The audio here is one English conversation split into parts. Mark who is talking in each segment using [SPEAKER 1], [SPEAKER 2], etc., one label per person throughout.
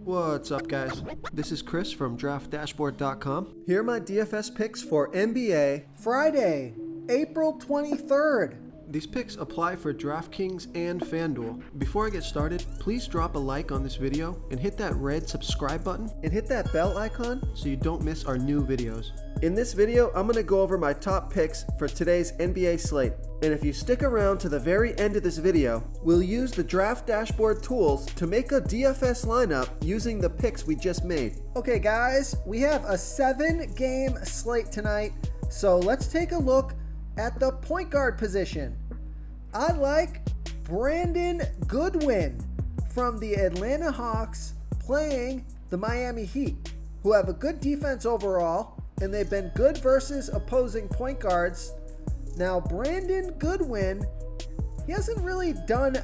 [SPEAKER 1] What's up, guys? This is Chris from DraftDashboard.com. Here are my DFS picks for NBA Friday, April 23rd. These picks apply for DraftKings and FanDuel. Before I get started, please drop a like on this video and hit that red subscribe button and hit that bell icon so you don't miss our new videos. In this video, I'm going to go over my top picks for today's NBA slate. And if you stick around to the very end of this video, we'll use the Draft Dashboard tools to make a DFS lineup using the picks we just made. Okay guys, we have a 7-game slate tonight, so let's take a look at the point guard position. I like Brandon Goodwin from the Atlanta Hawks playing the Miami Heat, who have a good defense overall, and they've been good versus opposing point guards. Now, Brandon Goodwin, he hasn't really done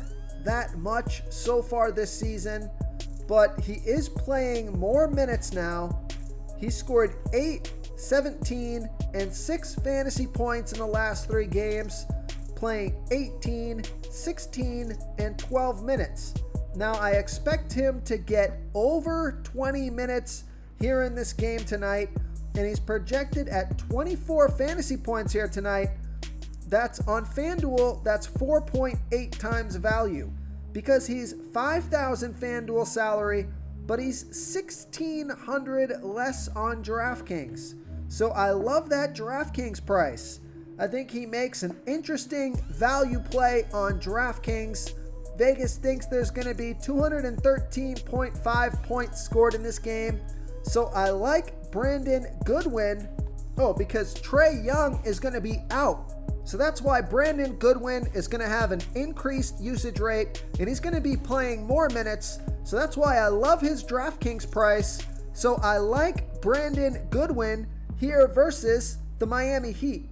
[SPEAKER 1] that much so far this season, but he is playing more minutes now. He scored 8, 17, and 6 fantasy points in the last 3 games, playing 18, 16, and 12 minutes. Now, I expect him to get over 20 minutes here in this game tonight, and he's projected at 24 fantasy points here tonight. That's on FanDuel, that's 4.8 times value, because he's 5,000 FanDuel salary, but he's 1,600 less on DraftKings. So I love that DraftKings price. I think he makes an interesting value play on DraftKings. Vegas thinks there's going to be 213.5 points scored in this game. So I like Brandon Goodwin. Oh, because Trae Young is going to be out. So that's why Brandon Goodwin is going to have an increased usage rate, and he's going to be playing more minutes. So that's why I love his DraftKings price. So I like Brandon Goodwin here versus the Miami Heat.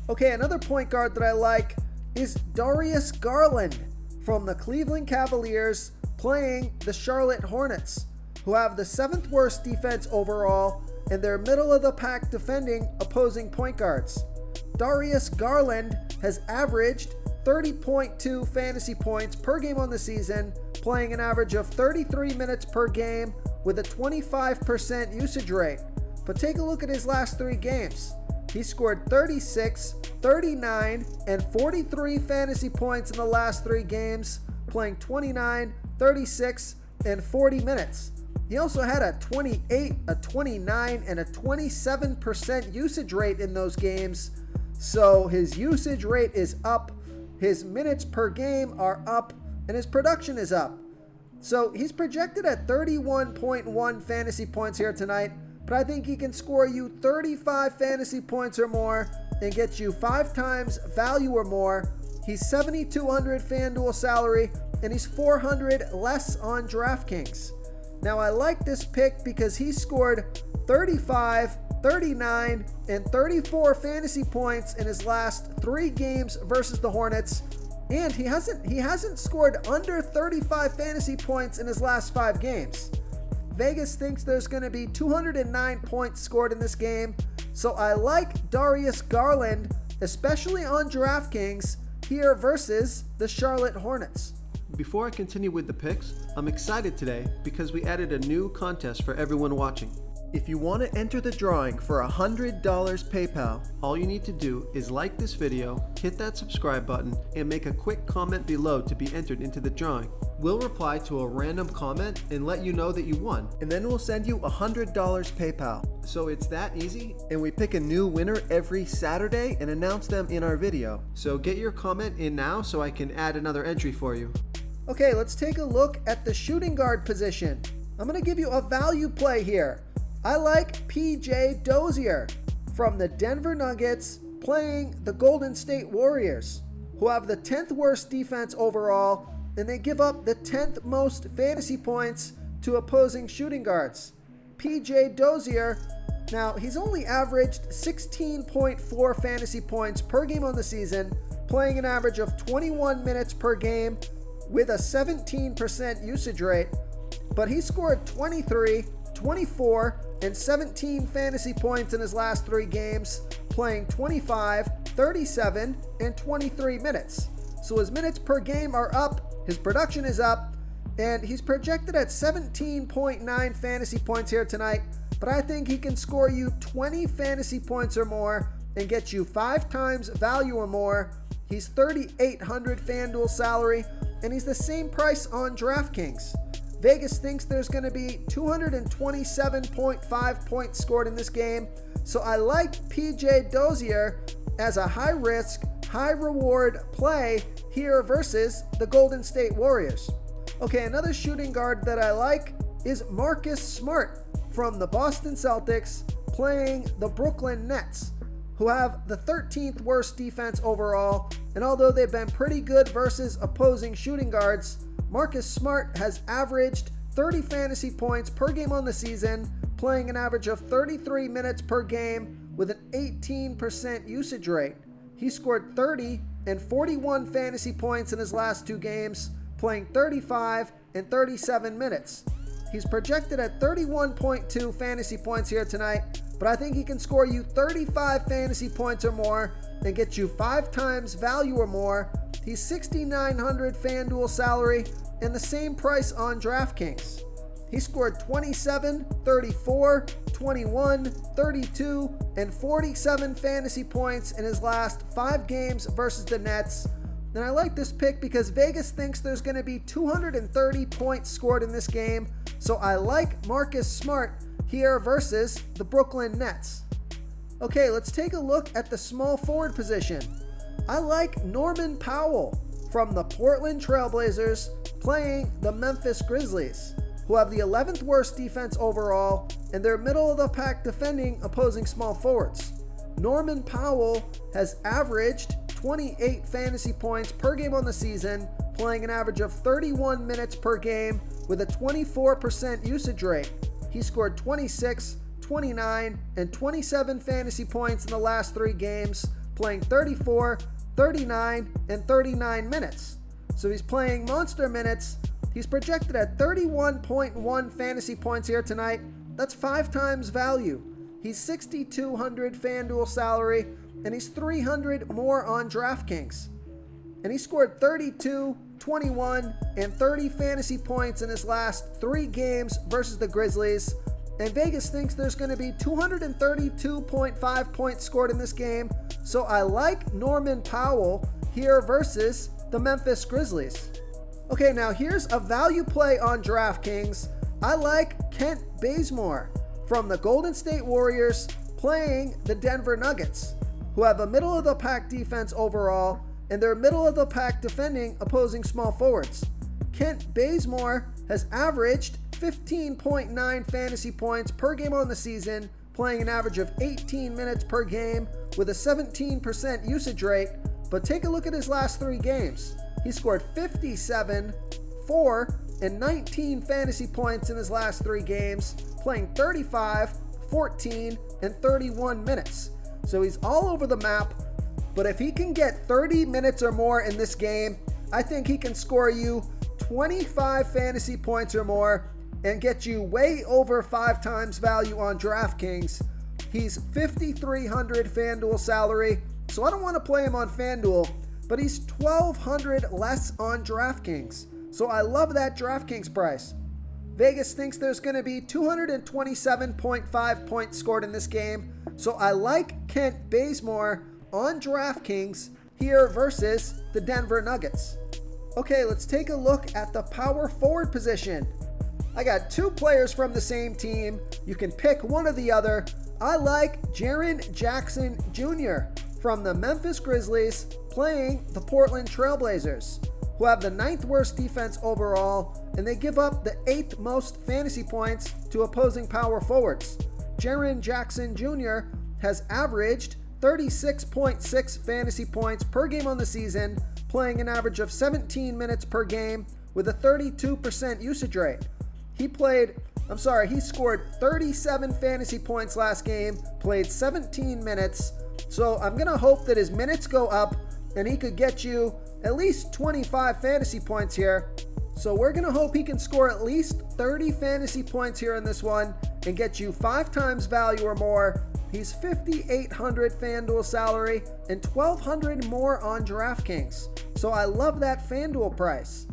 [SPEAKER 1] Okay, another point guard that I like is Darius Garland from the Cleveland Cavaliers playing the Charlotte Hornets, who have the 7th worst defense overall, and they're middle of the pack defending opposing point guards. Darius Garland has averaged 30.2 fantasy points per game on the season, playing an average of 33 minutes per game with a 25% usage rate. But take a look at his last 3 games. He scored 36, 39, and 43 fantasy points in the last 3 games, playing 29, 36, and 40 minutes. He also had a 28, a 29, and a 27% usage rate in those games. So his usage rate is up, his minutes per game are up, and his production is up. So he's projected at 31.1 fantasy points here tonight, but I think he can score you 35 fantasy points or more and get you 5 times value or more. He's 7,200 FanDuel salary, and he's 400 less on DraftKings. Now I like this pick because he scored 35, 39, and 34 fantasy points in his last 3 games versus the Hornets, and he hasn't scored under 35 fantasy points in his last 5 games. Vegas thinks there's going to be 209 points scored in this game, so I like Darius Garland, especially on DraftKings, here versus the Charlotte Hornets. Before I continue with the picks, I'm excited today because we added a new contest for everyone watching. If you want to enter the drawing for $100 PayPal, all you need to do is like this video, hit that subscribe button, and make a quick comment below to be entered into the drawing. We'll reply to a random comment and let you know that you won, and then we'll send you $100 PayPal. So it's that easy, and we pick a new winner every Saturday and announce them in our video. So get your comment in now so I can add another entry for you. Okay, let's take a look at the shooting guard position. I'm going to give you a value play here. I like PJ Dozier from the Denver Nuggets playing the Golden State Warriors, who have the 10th worst defense overall, and they give up the 10th most fantasy points to opposing shooting guards. PJ Dozier, now he's only averaged 16.4 fantasy points per game on the season, playing an average of 21 minutes per game with a 17% usage rate, but he scored 23, 24, and 17 fantasy points in his last 3 games, playing 25, 37, and 23 minutes. So his minutes per game are up, his production is up, And he's projected at 17.9 fantasy points here tonight, but I think he can score you 20 fantasy points or more and get you 5 times value or more. He's 3,800 FanDuel salary, and he's the same price on DraftKings. Vegas thinks there's going to be 227.5 points scored in this game, so I like PJ Dozier as a high-risk, high-reward play here versus the Golden State Warriors. Okay, another shooting guard that I like is Marcus Smart from the Boston Celtics playing the Brooklyn Nets, who have the 13th worst defense overall, and although they've been pretty good versus opposing shooting guards, Marcus Smart has averaged 30 fantasy points per game on the season, playing an average of 33 minutes per game with an 18% usage rate. He scored 30 and 41 fantasy points in his last 2 games, playing 35 and 37 minutes. He's projected at 31.2 fantasy points here tonight, but I think he can score you 35 fantasy points or more and get you 5 times value or more. He's 6,900 FanDuel salary and the same price on DraftKings. He scored 27, 34, 21, 32, and 47 fantasy points in his last 5 games versus the Nets. And I like this pick because Vegas thinks there's going to be 230 points scored in this game. So I like Marcus Smart here versus the Brooklyn Nets. Okay, let's take a look at the small forward position. I like Norman Powell from the Portland Trailblazers playing the Memphis Grizzlies, who have the 11th worst defense overall, and they're middle of the pack defending opposing small forwards. Norman Powell has averaged 28 fantasy points per game on the season, playing an average of 31 minutes per game with a 24% usage rate. He scored 26, 29, and 27 fantasy points in the last 3 games, playing 34, 39, and 39 minutes. So he's playing monster minutes. He's projected at 31.1 fantasy points here tonight. That's 5 times value. He's 6,200 FanDuel salary, and he's 300 more on DraftKings. And he scored 32, 21, and 30 fantasy points in his last 3 games versus the Grizzlies. And Vegas thinks there's going to be 232.5 points scored in this game. So I like Norman Powell here versus the Memphis Grizzlies. Okay, now here's a value play on DraftKings. I like Kent Bazemore from the Golden State Warriors playing the Denver Nuggets, who have a middle-of-the-pack defense overall, and they're middle-of-the-pack defending opposing small forwards. Kent Bazemore has averaged 15.9 fantasy points per game on the season, playing an average of 18 minutes per game with a 17% usage rate. But take a look at his last 3 games. He scored 57, 4, and 19 fantasy points in his last 3 games, playing 35, 14, and 31 minutes. So he's all over the map, but if he can get 30 minutes or more in this game, I think he can score you 25 fantasy points or more and get you way over 5 times value on DraftKings. He's 5,300 FanDuel salary, so I don't want to play him on FanDuel, but he's 1,200 less on DraftKings. So I love that DraftKings price. Vegas thinks there's going to be 227.5 points scored in this game, so I like Kent Bazemore on DraftKings here versus the Denver Nuggets. Okay, let's take a look at the power forward position. I got 2 players from the same team. You can pick one or the other. I like Jaren Jackson Jr. from the Memphis Grizzlies playing the Portland Trailblazers, who have the 9th worst defense overall, and they give up the 8th most fantasy points to opposing power forwards. Jaren Jackson Jr. has averaged 36.6 fantasy points per game on the season, playing an average of 17 minutes per game with a 32% usage rate. He scored 37 fantasy points last game, played 17 minutes. So I'm going to hope that his minutes go up and he could get you at least 25 fantasy points here. So we're going to hope he can score at least 30 fantasy points here in this one and get you 5 times value or more. He's 5,800 FanDuel salary and 1,200 more on DraftKings. So I love that FanDuel price.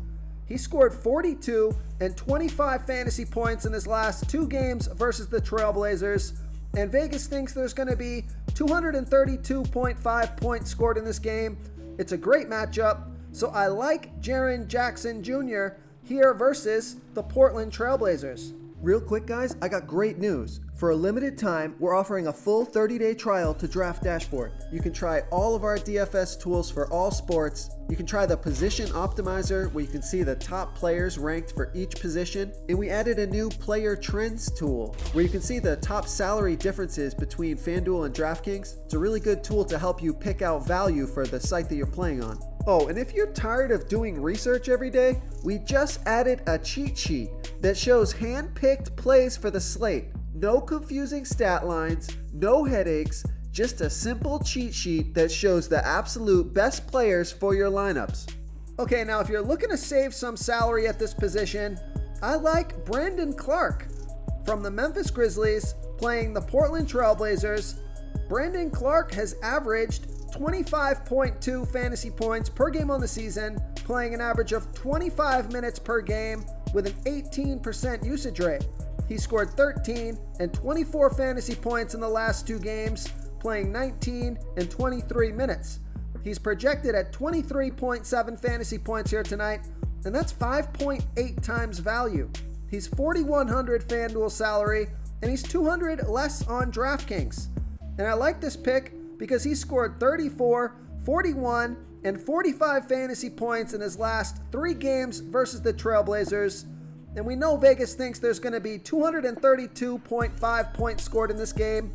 [SPEAKER 1] He scored 42 and 25 fantasy points in his last 2 games versus the Trailblazers, and Vegas thinks there's going to be 232.5 points scored in this game. It's a great matchup, so I like Jaren Jackson Jr. here versus the Portland Trailblazers. Real quick, guys, I got great news. For a limited time, we're offering a full 30-day trial to Draft Dashboard. You can try all of our DFS tools for all sports. You can try the Position Optimizer, where you can see the top players ranked for each position. And we added a new Player Trends tool, where you can see the top salary differences between FanDuel and DraftKings. It's a really good tool to help you pick out value for the site that you're playing on. Oh, and if you're tired of doing research every day, we just added a cheat sheet that shows hand-picked plays for the slate. No confusing stat lines, no headaches, just a simple cheat sheet that shows the absolute best players for your lineups. Okay, now if you're looking to save some salary at this position, I like Brandon Clark from the Memphis Grizzlies playing the Portland Trailblazers. Brandon Clark has averaged 25.2 fantasy points per game on the season, playing an average of 25 minutes per game with an 18% usage rate. He scored 13 and 24 fantasy points in the last 2 games, playing 19 and 23 minutes. He's projected at 23.7 fantasy points here tonight, and that's 5.8 times value. He's 4,100 FanDuel salary, and he's 200 less on DraftKings. And I like this pick because he scored 34, 41, and 45 fantasy points in his last 3 games versus the Trailblazers. And we know Vegas thinks there's going to be 232.5 points scored in this game.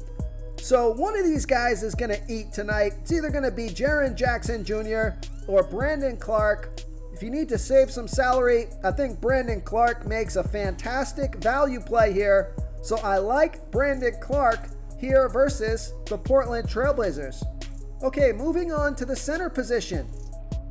[SPEAKER 1] So one of these guys is going to eat tonight. It's either going to be Jaren Jackson Jr. or Brandon Clark. If you need to save some salary, I think Brandon Clark makes a fantastic value play here. So I like Brandon Clark here versus the Portland Trailblazers. Okay, moving on to the center position.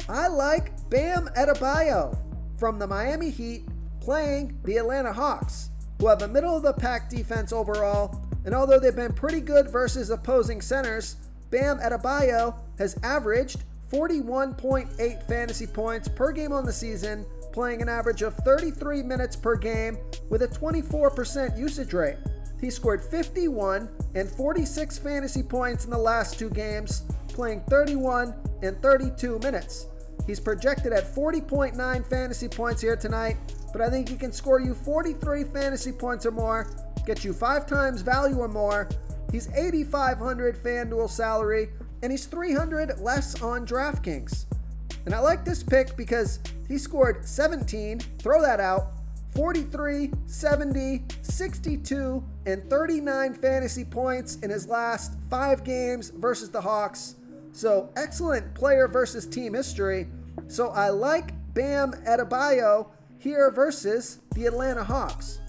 [SPEAKER 1] I like Bam Adebayo from the Miami Heat playing the Atlanta Hawks, who have a middle-of-the-pack defense overall, and although they've been pretty good versus opposing centers, Bam Adebayo has averaged 41.8 fantasy points per game on the season, playing an average of 33 minutes per game with a 24% usage rate. He scored 51 and 46 fantasy points in the last 2 games, playing 31 and 32 minutes. He's projected at 40.9 fantasy points here tonight, but I think he can score you 43 fantasy points or more, get you 5 times value or more. He's 8,500 FanDuel salary, and he's 300 less on DraftKings. And I like this pick because he scored 17, throw that out, 43, 70, 62, and 39 fantasy points in his last 5 games versus the Hawks. So excellent player versus team history. So I like Bam Adebayo here versus the Atlanta Hawks.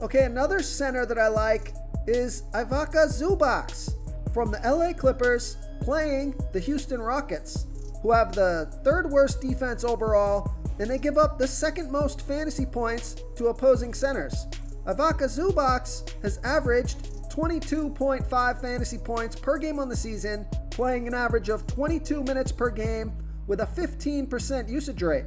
[SPEAKER 1] Okay, another center that I like is Ivica Zubac from the LA Clippers playing the Houston Rockets, who have the 3rd worst defense overall, and they give up the 2nd most fantasy points to opposing centers. Ivica Zubac has averaged 22.5 fantasy points per game on the season, playing an average of 22 minutes per game with a 15% usage rate.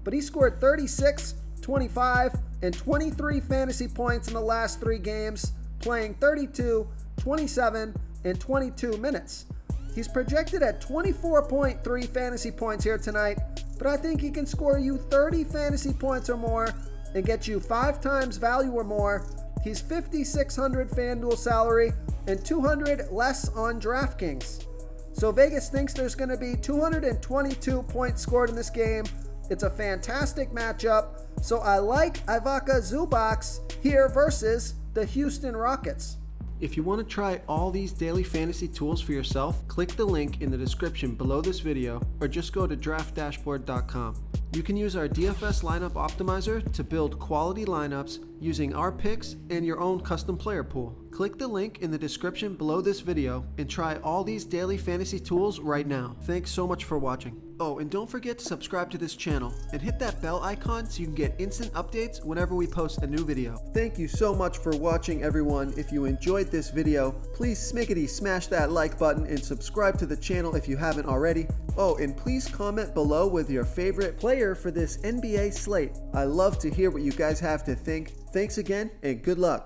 [SPEAKER 1] But he scored 36, 25, and 23 fantasy points in the last 3 games, playing 32, 27, and 22 minutes. He's projected at 24.3 fantasy points here tonight, but I think he can score you 30 fantasy points or more and get you 5 times value or more. He's 5,600 FanDuel salary and 200 less on DraftKings. So Vegas thinks there's going to be 222 points scored in this game. It's a fantastic matchup. So I like Ivica Zubac here versus the Houston Rockets. If you want to try all these daily fantasy tools for yourself, click the link in the description below this video or just go to draftdashboard.com. You can use our DFS lineup optimizer to build quality lineups using our picks and your own custom player pool. Click the link in the description below this video and try all these daily fantasy tools right now. Thanks so much for watching. Oh, and don't forget to subscribe to this channel and hit that bell icon so you can get instant updates whenever we post a new video. Thank you so much for watching, everyone. If you enjoyed this video, please smash that like button and subscribe to the channel if you haven't already. Oh, and please comment below with your favorite player for this NBA slate. I love to hear what you guys have to think. Thanks again, and good luck.